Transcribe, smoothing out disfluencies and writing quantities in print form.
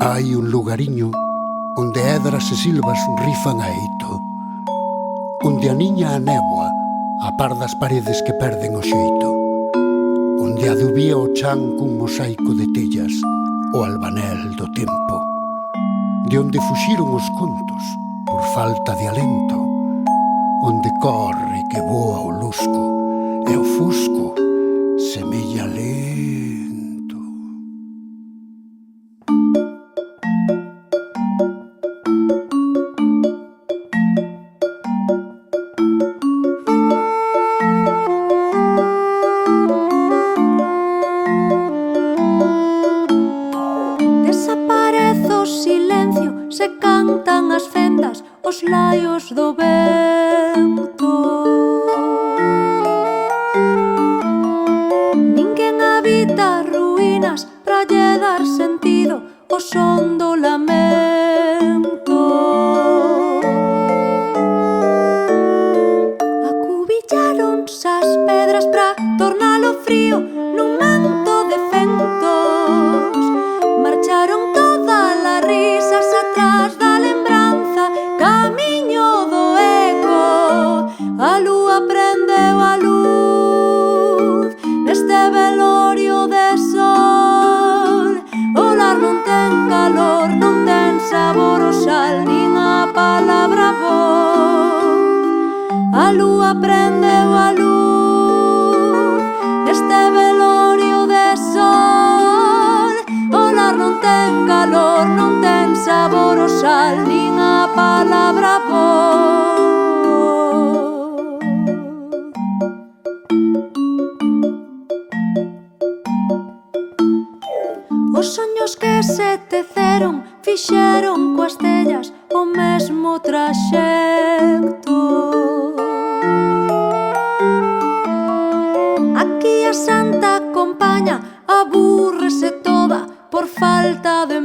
Hai un lugariño onde edras e silvas rifan a eito, onde aniña a néboa a par das paredes que perden o xeito, onde adubía o chan cun mosaico de tellas o albanel do tempo, de onde fuxiron os contos por falta de alento, onde corre que voa o lusco e o fusco semella lento. Desaparece o silencio, se cantan as fendas, os laios do vento. Ninguén habita as ruínas pra lle dar sentido o son do lamento. Acubilláronse as pedras pra tornalo frío nun manto de fentos. Marcharon todas as risas atrás da lembranza, camiño do eco. A lúa prendeu a luz neste velorio de sol. O lar non ten calor, non ten sabor o sal, nin a palabra voz. A lúa prendeu a luz neste velorio de sol. O lar non ten calor, non ten sabor o sal, nin a palabra voz. Os soños que se teceron fixeron coas tellas o mesmo traxecto. Aquí a santa compaña abúrrese toda por falta de